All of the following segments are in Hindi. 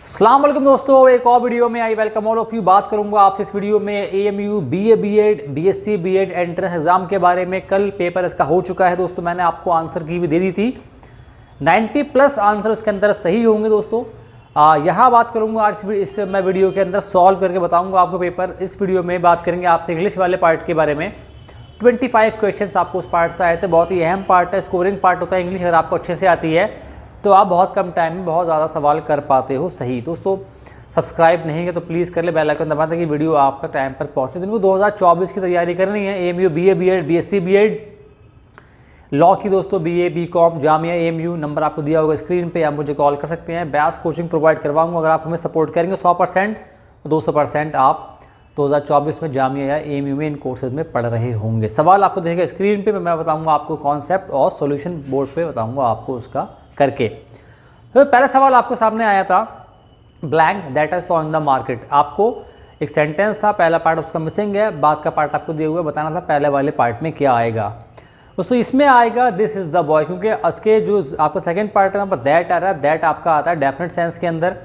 अस्सलाम वालेकुम दोस्तों, एक और वीडियो में I welcome all of you. बात करूंगा आपसे इस वीडियो में AMU BA BEd BSc BEd entrance exam के बारे में। कल पेपर इसका हो चुका है दोस्तों, मैंने आपको आंसर की भी दे दी थी। 90+ आंसर इसके अंदर सही होंगे दोस्तों। यहाँ बात करूंगा आज इस मैं वीडियो के अंदर सॉल्व करके बताऊंगा आपको पेपर। इस वीडियो में बात करेंगे आपसे इंग्लिश वाले पार्ट के बारे में। 25 क्वेश्चन आपको उस पार्ट से आए थे। बहुत ही अहम पार्ट है, स्कोरिंग पार्ट होता है इंग्लिश। अगर आपको अच्छे से आती है तो आप बहुत कम टाइम में बहुत ज़्यादा सवाल कर पाते हो। सही दोस्तों, सब्सक्राइब नहीं है तो प्लीज़ कर ले, बेल आइकन दबा दें कि वीडियो आपका टाइम पर पहुँचे। जिनको 2024 की तैयारी करनी है, AMU BA BEd BSc BEd law की दोस्तों, BA BCom Jamia AMU, number आपको दिया होगा स्क्रीन पे, आप मुझे कॉल कर सकते हैं। बैच कोचिंग प्रोवाइड करवाऊंगा। अगर आप हमें सपोर्ट करेंगे 100% तो 200% आप 2024 में जामिया या AMU में इन कोर्सेज में पढ़ रहे होंगे। सवाल आपको देखेगा स्क्रीन पे, मैं बताऊंगा आपको कॉन्सेप्ट और सॉल्यूशन बोर्ड पे बताऊंगा आपको उसका करके। तो पहला सवाल आपको सामने आया था, blank that I saw in the market. आपको एक सेंटेंस था, पहला पार्ट उसका मिसिंग है, बाद का पार्ट आपको दिया हुआ है, बताना था पहले वाले पार्ट में क्या आएगा। दोस्तों इसमें आएगा दिस इज़ द बॉय, क्योंकि उसके जो आपका सेकंड पार्ट है यहाँ पर दैट आ रहा है, दैट आपका आता है डेफिनेट सेंस के अंदर।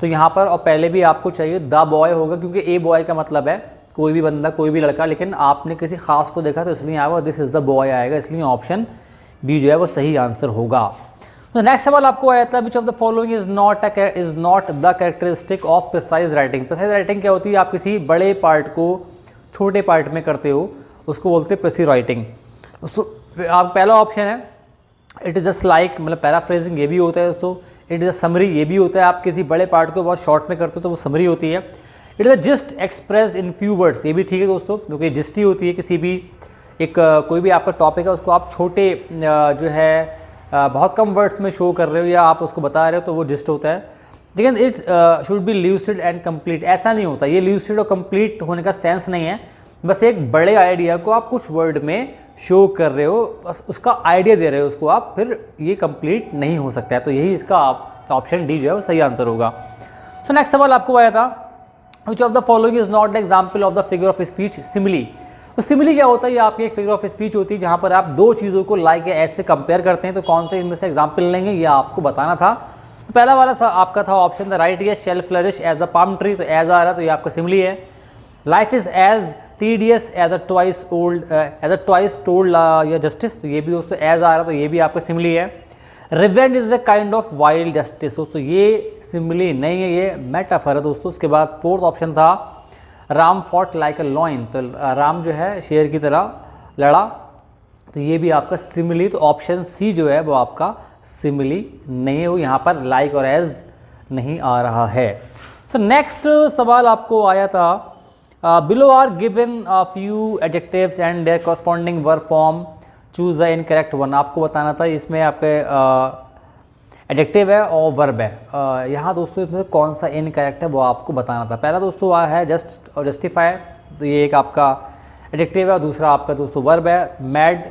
तो यहाँ पर और पहले भी आपको चाहिए द बॉय होगा, क्योंकि ए बॉय का मतलब है कोई भी बंदा, कोई भी लड़का, लेकिन आपने किसी खास को देखा तो इसलिए आएगा दिस इज़ द बॉय आएगा, इसलिए ऑप्शन बी जो है वो सही आंसर होगा। तो नेक्स्ट सवाल आपको आया था, which of the following is not the characteristic of precise writing. Precise writing क्या होती है? आप किसी बड़े पार्ट को छोटे पार्ट में करते हो, उसको बोलते हैं प्रिसाइज राइटिंग। आप पहला ऑप्शन है इट इज़ जस्ट लाइक, मतलब पैराफ्रेजिंग ये भी होता है दोस्तों। इट इज़ अ समरी ये भी होता है, आप किसी बड़े पार्ट को बहुत शॉर्ट में करते हो तो वो समरी होती है। It is a gist expressed in few words, ये भी ठीक है दोस्तों, क्योंकि जिस्ट ही होती है किसी भी एक कोई भी आपका टॉपिक है उसको आप छोटे जो है बहुत कम वर्ड्स में शो कर रहे हो या आप उसको बता रहे हो तो वो जिस्ट होता है। लेकिन it should be lucid and complete, ऐसा नहीं होता। ये ल्यूसिड और कंप्लीट होने का सेंस नहीं है, बस एक बड़े आइडिया को आप कुछ वर्ड में शो कर रहे हो, बस उसका आइडिया दे रहे हो उसको आप, फिर ये कंप्लीट नहीं हो सकता है। तो यही इसका ऑप्शन डी जो है वो सही आंसर होगा। सो नेक्स्ट सवाल आपको आया था, which of the following is not the example of the figure of speech simile. तो सिमिली क्या होता है? ये आपकी एक फिगर ऑफ स्पीच होती है जहाँ पर आप दो चीज़ों को लाइक या ऐसे कंपेयर करते हैं। तो कौन से इनमें से एग्जाम्पल लेंगे ये आपको बताना था। तो पहला वाला आपका था option the right yes shall flourish as the palm tree, तो एज आ रहा है तो ये आपका सिमिली है। Life is as tedious as a twice told या जस्टिस, तो ये भी दोस्तों एज आ रहा है तो ये भी आपका सिमिली है। Revenge is a kind of wild justice, दोस्तों ये सिमिली नहीं है, ये मेटाफर है दोस्तों। उसके बाद फोर्थ ऑप्शन था Ram fought like a lion, तो राम जो है शेर की तरह लड़ा, तो ये भी आपका सिमिली। तो ऑप्शन सी जो है वो आपका सिमिली नहीं है, वो यहाँ पर लाइक और एज नहीं आ रहा है। सो नेक्स्ट सवाल आपको आया था, below are given a few adjectives and their corresponding verb form, choose the incorrect one. आपको बताना था इसमें आपके एडजेक्टिव है और वर्ब है। यहाँ दोस्तों इसमें कौन सा इनकरेक्ट है वो आपको बताना था। पहला दोस्तों है जस्ट और जस्टिफाई, तो ये एक आपका एडजेक्टिव है और दूसरा आपका दोस्तों वर्ब है। मैड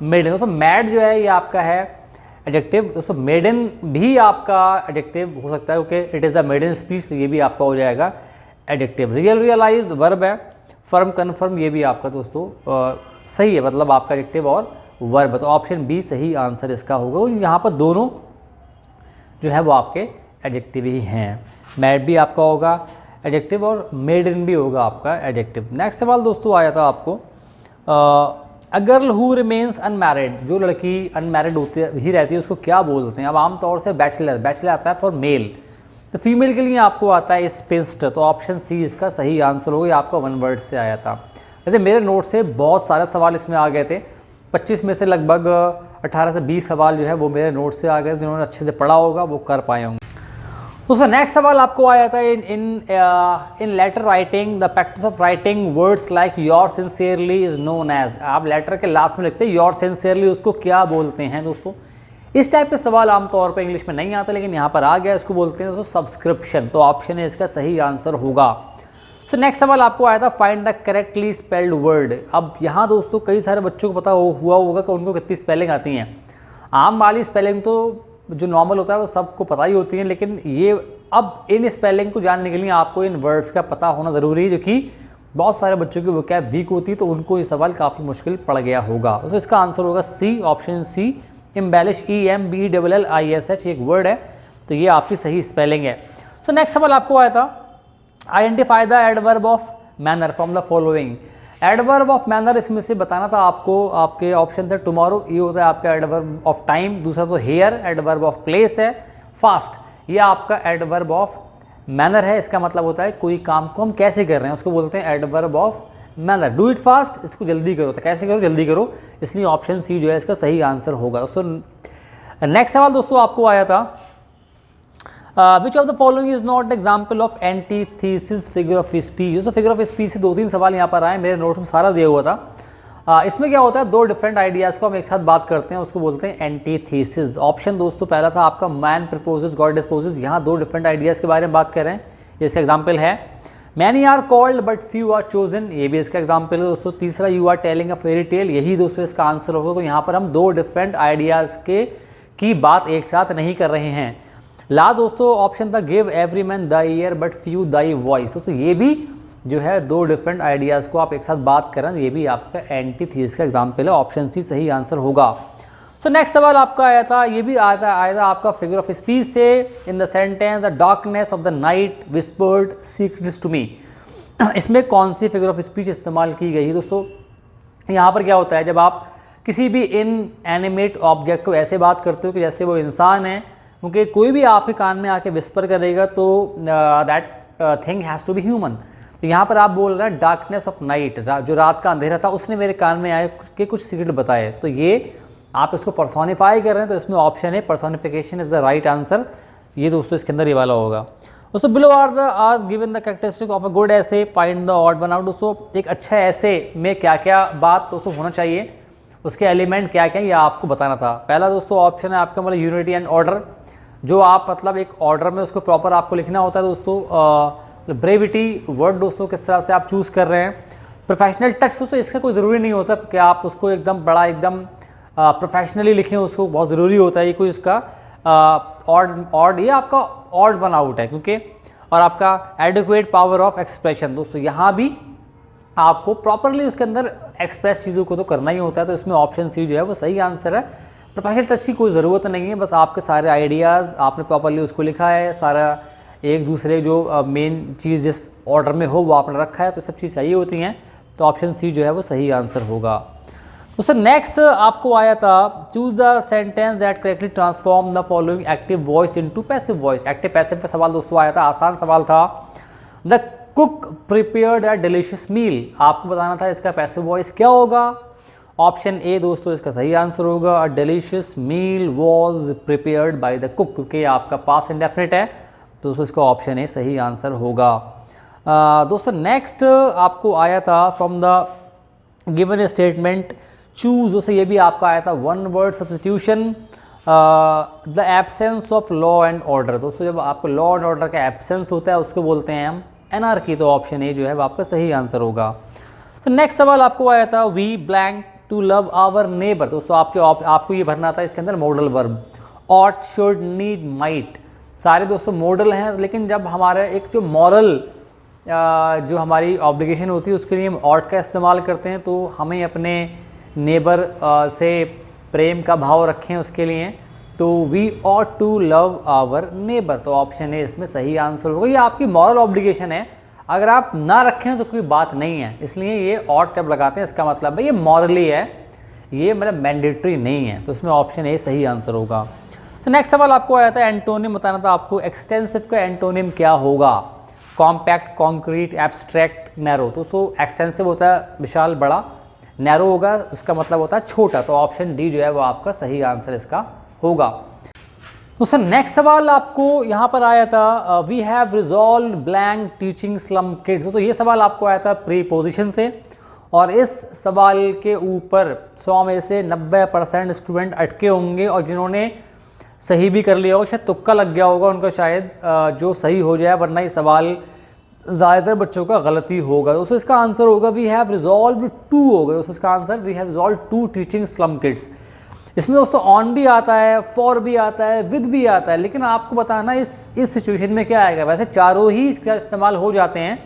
मेडन, दोस्तों मैड जो है ये आपका है एडजेक्टिव दोस्तों। मेडन भी आपका एडजेक्टिव हो सकता है क्योंकि it is a maiden speech, तो ये भी आपका हो जाएगा एडजेक्टिव। रियलाइज वर्ब है। फर्म कन्फर्म ये भी आपका दोस्तों सही है, मतलब आपका एडजेक्टिव और वर्ब है, तो ऑप्शन बी सही आंसर इसका होगा। यहाँ पर दोनों जो है वो आपके एडजेक्टिव ही हैं। मैड भी आपका होगा एडजेक्टिव और मेडन भी होगा आपका एडजेक्टिव। नेक्स्ट सवाल दोस्तों आया था आपको, a girl who remains unmarried, जो लड़की अनमैरिड होती ही रहती है उसको क्या बोलते हैं? अब आमतौर से बैचलर, बैचलर आता है फॉर मेल, तो फीमेल के लिए आपको आता है स्पिंस्टर, तो ऑप्शन सी इसका सही आंसर होगा। ये आपका वन वर्ड से आया था। वैसे मेरे नोट से बहुत सारे सवाल इसमें आ गए थे, 25 में से लगभग 18 से 20 सवाल जो है वो मेरे नोट से आ गए। जिन्होंने अच्छे से पढ़ा होगा वो कर पाए होंगे। दोस्तों नेक्स्ट सवाल आपको आया था, in letter writing the practice of writing words like your sincerely is known as. आप लेटर के लास्ट में लिखते हैं योर सिंसियरली, उसको क्या बोलते हैं दोस्तों? इस टाइप के सवाल आमतौर पर इंग्लिश में नहीं आता, लेकिन यहाँ पर आ गया, इसको बोलते हैं दोस्तों सब्सक्रिप्शन, तो ऑप्शन है इसका सही आंसर होगा। सो नेक्स्ट सवाल आपको आया था, find the correctly spelled word. अब यहाँ दोस्तों कई सारे बच्चों को पता हुआ होगा कि उनको कितनी स्पेलिंग आती हैं। आम वाली स्पेलिंग तो जो नॉर्मल होता है वो सबको पता ही होती है, लेकिन ये अब इन स्पेलिंग को जानने के लिए आपको इन वर्ड्स का पता होना ज़रूरी है, जो कि बहुत सारे बच्चों की वोकैब वीक होती है, तो उनको ये सवाल काफ़ी मुश्किल पड़ गया होगा। तो इसका आंसर होगा सी, ऑप्शन सी एम्बेलिश, EMBELLISH एक वर्ड है, तो ये आपकी सही स्पेलिंग है। सो नेक्स्ट सवाल आपको आया था, identify the adverb of manner from the following. Adverb of manner इसमें से बताना था आपको, आपके ऑप्शन थे टुमारो, ये होता है आपका एडवर्ब ऑफ टाइम, दूसरा तो हेयर, एडवर्ब ऑफ प्लेस है, फास्ट ये आपका एडवर्ब ऑफ मैनर है। इसका मतलब होता है कोई काम को हम कैसे कर रहे हैं उसको बोलते हैं adverb of manner. Do it fast, इसको जल्दी करो, तो कैसे करो, जल्दी करो, इसलिए ऑप्शन सी जो है इसका सही आंसर होगा। दोस्तों नेक्स्ट सवाल दोस्तों आपको आया था, which of the following is not example of antithesis figure of speech. दोस्तों फिगर ऑफ स्पीच से 2-3 सवाल यहाँ पर आए, मेरे नोट में सारा दिया हुआ था। इसमें क्या होता है, 2 डिफरेंट आइडियाज़ को हम एक साथ बात करते हैं, उसको बोलते हैं एंटीथेसिस। ऑप्शन दोस्तों पहला था आपका मैन प्रपोजेस गॉड डिस्पोजेस, यहाँ 2 डिफरेंट आइडियाज़ के बारे में बात कर रहे हैं, ये इसका एग्जाम्पल है। Many are called but few are chosen, ये भी इसका एग्जाम्पल है दोस्तों। तीसरा you are telling a fairy tale, यही दोस्तों इसका आंसर होगा। तो यहाँ पर हम 2 डिफरेंट आइडियाज़ की बात एक साथ नहीं कर रहे हैं। लास्ट दोस्तों ऑप्शन था give every man the year but few thy voice, तो ये भी जो है 2 डिफरेंट आइडियाज़ को आप एक साथ बात करें, ये भी आपका एंटीथेसिस का एग्जाम्पल है, ऑप्शन सी सही आंसर होगा। सो नेक्स्ट सवाल आपका आया था, ये भी आया था आपका फिगर ऑफ स्पीच से, in the sentence the darkness of the night whispered secrets to me. इसमें कौन सी फिगर ऑफ स्पीच इस्तेमाल की गई है दोस्तों? यहाँ पर क्या होता है, जब आप किसी भी इन एनिमेट ऑब्जेक्ट को ऐसे बात करते हो कि जैसे वो इंसान है, क्योंकि कोई भी आपके कान में आके विस्पर करेगा तो that thing has to be human. तो यहाँ पर आप बोल रहे हैं डार्कनेस ऑफ नाइट, जो रात का अंधेरा था उसने मेरे कान में आए के कुछ सीक्रेट बताए, तो ये आप इसको पर्सोनिफाई कर रहे हैं, तो इसमें ऑप्शन है personification is the right answer. ये दोस्तों इसके अंदर ये वाला होगा। दोस्तों below are given the characteristic of a good essay, find the odd one out. दोस्तों एक अच्छा ऐसे में क्या क्या बात दोस्तों होना चाहिए, उसके एलिमेंट क्या क्या, ये आपको बताना था। पहला दोस्तों ऑप्शन है आपका मतलब यूनिटी एंड ऑर्डर, जो आप मतलब एक ऑर्डर में उसको प्रॉपर आपको लिखना होता है दोस्तों। ब्रेविटी वर्ड दोस्तों किस तरह से आप चूज़ कर रहे हैं। प्रोफेशनल टच दोस्तों इसका कोई ज़रूरी नहीं होता कि आप उसको एकदम बड़ा एकदम प्रोफेशनली लिखें, उसको बहुत ज़रूरी होता है ये कोई उसका ऑड ये आपका ऑड वन आउट है क्योंकि, और आपका एडिक्वेट पावर ऑफ एक्सप्रेशन दोस्तों यहाँ भी आपको प्रॉपरली उसके अंदर एक्सप्रेस चीज़ों को तो करना ही होता है, तो इसमें ऑप्शन सी जो है वो सही आंसर है। प्रोफेशनल टच की कोई ज़रूरत नहीं है, बस आपके सारे आइडियाज़ आपने प्रॉपरली उसको लिखा है, सारा एक दूसरे जो मेन चीज़ जिस ऑर्डर में हो वो आपने रखा है, तो सब चीज़ सही होती हैं, तो ऑप्शन सी जो है वो सही आंसर होगा। दोस्तों नेक्स्ट आपको आया था, choose the sentence that correctly transform the following active voice into passive voice. Active passive का सवाल दोस्तों आया था, आसान सवाल था। The cook prepared a delicious meal, आपको बताना था इसका पैसिव वॉइस क्या होगा। ऑप्शन ए दोस्तों इसका सही आंसर होगा, a delicious meal was prepared by the cook, क्योंकि आपका पास्ट इंडेफिनिट है, तो दोस्तों इसका ऑप्शन ए सही आंसर होगा। दोस्तों नेक्स्ट आपको आया था from the given statement choose, दोस्तों ये भी आपका आया था one word substitution, the absence of law and order. दोस्तों जब आपको लॉ एंड ऑर्डर का एब्सेंस होता है उसको बोलते हैं हम एनार्की, तो ऑप्शन ए जो है वो आपका सही आंसर होगा। तो नेक्स्ट सवाल आपको आया था, we blank to love our neighbour. दोस्तों आपको ये भरना था इसके अंदर modal verb, ought should need might, सारे दोस्तों मॉडल हैं, लेकिन जब हमारा एक जो मॉरल जो हमारी ऑब्लिगेशन होती है उसके लिए हम ऑट का इस्तेमाल करते हैं, तो हमें अपने नेबर से प्रेम का भाव रखें उसके लिए, तो we ought to love our neighbour, तो ऑप्शन है इसमें सही आंसर होगा। ये आपकी मॉरल ऑब्लिगेशन है, अगर आप ना रखें तो कोई बात नहीं है, इसलिए ये ऑट जब लगाते हैं इसका मतलब है ये मॉरली है, ये मतलब मैंडेटरी नहीं है, तो इसमें ऑप्शन ए सही आंसर होगा। तो नेक्स्ट सवाल आपको आया था एंटोनिम बताना था आपको, एक्सटेंसिव का एंटोनिम क्या होगा। Compact, concrete, abstract, narrow. दोस्तों एक्सटेंसिव होता है विशाल बड़ा, नैरो होगा उसका मतलब होता है छोटा, तो ऑप्शन डी जो है वो आपका सही आंसर इसका होगा। दोस्तों नेक्स्ट सवाल आपको यहाँ पर आया था, we have resolve blank teaching slum kids. दोस्तों ये सवाल आपको आया था प्रीपोजिशन से, और इस सवाल के ऊपर 100 में से 90% स्टूडेंट अटके होंगे, और जिन्होंने सही भी कर लिया होगा, शायद तुक्का लग गया होगा उनका, शायद जो सही हो जाए, वरना ये सवाल ज़्यादातर बच्चों का गलती होगा। दोस्तों इसका आंसर होगा वी हैव रिजॉल्व टू होगा। दोस्तों इसका answer we have resolve to teaching slum kids. इसमें दोस्तों ऑन भी आता है, फॉर भी आता है, विद भी आता है, लेकिन आपको बताना इस सिचुएशन में क्या आएगा। वैसे चारों ही इसका इस्तेमाल हो जाते हैं,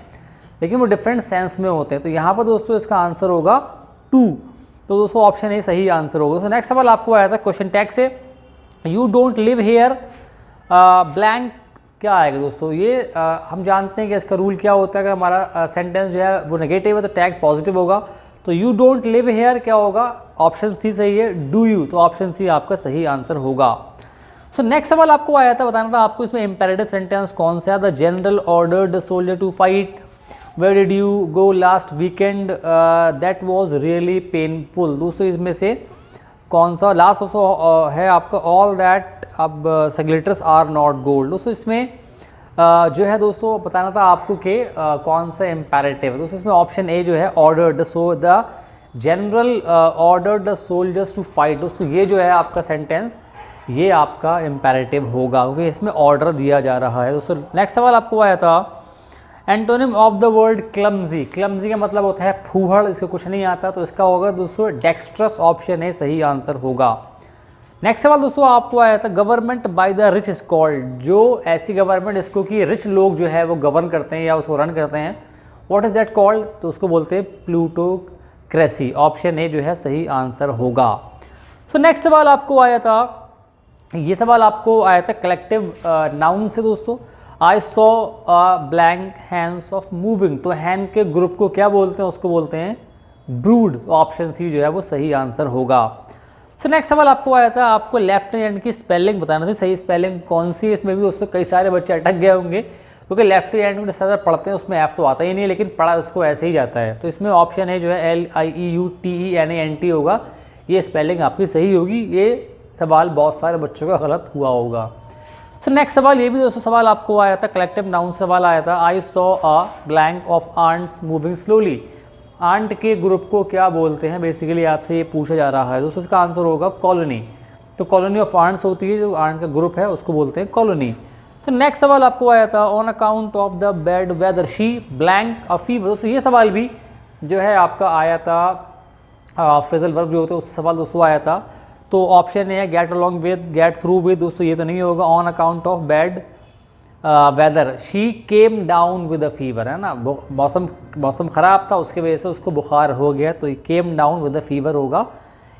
लेकिन वो डिफरेंट सेंस में होते हैं, तो यहाँ पर दोस्तों इसका आंसर होगा टू, तो दोस्तों ऑप्शन ए सही आंसर होगा। दोस्तों नेक्स्ट सवाल आपको आया था क्वेश्चन टैग से, you don't live here blank क्या आएगा दोस्तों, ये हम जानते हैं कि इसका रूल क्या होता है। अगर हमारा सेंटेंस जो है वो नेगेटिव है तो टैग पॉजिटिव होगा। तो यू डोंट लिव हेयर क्या होगा, ऑप्शन सी सही है, डू यू, तो ऑप्शन सी आपका सही आंसर होगा। सो नेक्स्ट सवाल आपको आया था, बताना था आपको इसमें इंपेरेटिव सेंटेंस कौन सा है। The general ordered the soldier to fight, where did you go last weekend, that was really painful. दोस्तों इसमें से कौन सा लास्ट दोस्तों है आपका, ऑल दैट अब ग्लिटर्स आर नॉट गोल्ड। दोस्तों इसमें जो है दोस्तों बताना था आपको कि कौन सा इंपेरेटिव है। दोस्तों इसमें ऑप्शन ए जो है ordered, so the general ordered the soldiers to fight. दोस्तों ये जो है आपका सेंटेंस ये आपका इंपेरेटिव होगा क्योंकि इसमें ऑर्डर दिया जा रहा है। दोस्तों नेक्स्ट सवाल आपको आया था, antonym of the word clumsy. Clumsy का मतलब होता है फूहड़, इसको कुछ नहीं आता, तो इसका होगा दोस्तों डेक्स्ट्रस, ऑप्शन ए सही आंसर होगा। नेक्स्ट सवाल दोस्तों आपको आया था, government by the rich is called. जो ऐसी गवर्नमेंट इसको कि रिच लोग जो है वो गवर्न करते हैं या उसको रन करते हैं, व्हाट इज दैट कॉल्ड, तो उसको बोलते हैं प्लूटोक्रेसी, ऑप्शन ए जो है सही आंसर होगा। सो नेक्स्ट सवाल आपको आया था, ये सवाल आपको आया था कलेक्टिव नाउन से दोस्तों। I saw blank hands of moving, तो हैंड के ग्रुप को क्या बोलते हैं, उसको बोलते हैं ब्रूड, तो ऑप्शन सी जो है वो सही आंसर होगा। सो नेक्स्ट सवाल आपको आया था, आपको लेफ्ट हैंड की स्पेलिंग बताना थी, सही स्पेलिंग कौन सी है। इसमें भी उससे कई सारे बच्चे अटक गए होंगे क्योंकि लेफ्ट हैंड में ज़्यादा पढ़ते हैं उसमें एफ तो आता ही नहीं है, लेकिन पढ़ा उसको ऐसे ही जाता है। तो इसमें ऑप्शन है जो है LIEUTENANT होगा, ये स्पेलिंग आपकी सही होगी। ये सवाल बहुत सारे बच्चों का गलत हुआ होगा। सो नेक्स्ट सवाल ये भी दोस्तों सवाल आपको आया था, कलेक्टिव नाउन सवाल आया था, I saw a blank of ants moving slowly. Ant के ग्रुप को क्या बोलते हैं, बेसिकली आपसे ये पूछा जा रहा है दोस्तों। इसका आंसर होगा कॉलोनी, तो कॉलोनी ऑफ आंट्स होती है, जो आंट का ग्रुप है उसको बोलते हैं कॉलोनी। सो नेक्स्ट सवाल आपको आया था, on account of the bad whether she blank a fever. दोस्तों ये सवाल भी जो है आपका आया था, फ्रेजल वर्ब जो होते हैं उस सवाल दोस्तों आया था। तो ऑप्शन है get along with, get through with, दोस्तों ये तो नहीं होगा। On account of bad whether she came down with a fever, है ना, मौसम ख़राब था उसकी वजह से उसको बुखार हो गया, तो ये came down with a fever होगा,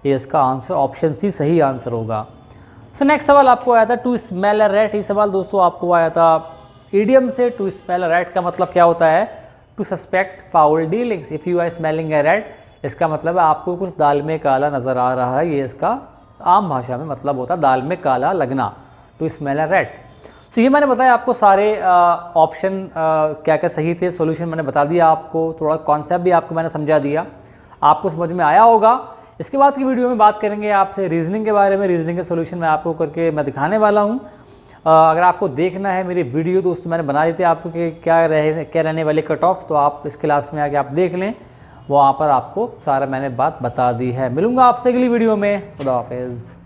ये इसका आंसर ऑप्शन सी सही आंसर होगा। सो नेक्स्ट सवाल आपको आया था, टू स्मेल अ रैट। ये सवाल दोस्तों आपको आया था इडियम से। टू स्मेल अ रैट का मतलब क्या होता है, to suspect foul dealings. If you are smelling a rat, इसका मतलब है आपको कुछ दाल में काला नज़र आ रहा है, ये इसका आम भाषा में मतलब होता है दाल में काला लगना, टू स्मेल अ रैट। तो ये मैंने बताया आपको सारे ऑप्शन क्या क्या सही थे, सॉल्यूशन मैंने बता दिया आपको, थोड़ा कॉन्सेप्ट भी आपको मैंने समझा दिया, आपको समझ में आया होगा। इसके बाद की वीडियो में बात करेंगे आपसे रीजनिंग के बारे में, रीजनिंग के सॉल्यूशन मैं आपको करके मैं दिखाने वाला हूँ। अगर आपको देखना है मेरी वीडियो दोस्तों मैंने बना दी थी आपको कि क्या रहने वाली कट ऑफ, तो आप इस क्लास में आके आप देख लें, वहाँ पर आपको सारा मैंने बात बता दी है। मिलूँगा आपसे अगली वीडियो में, खुदा हाफिज़।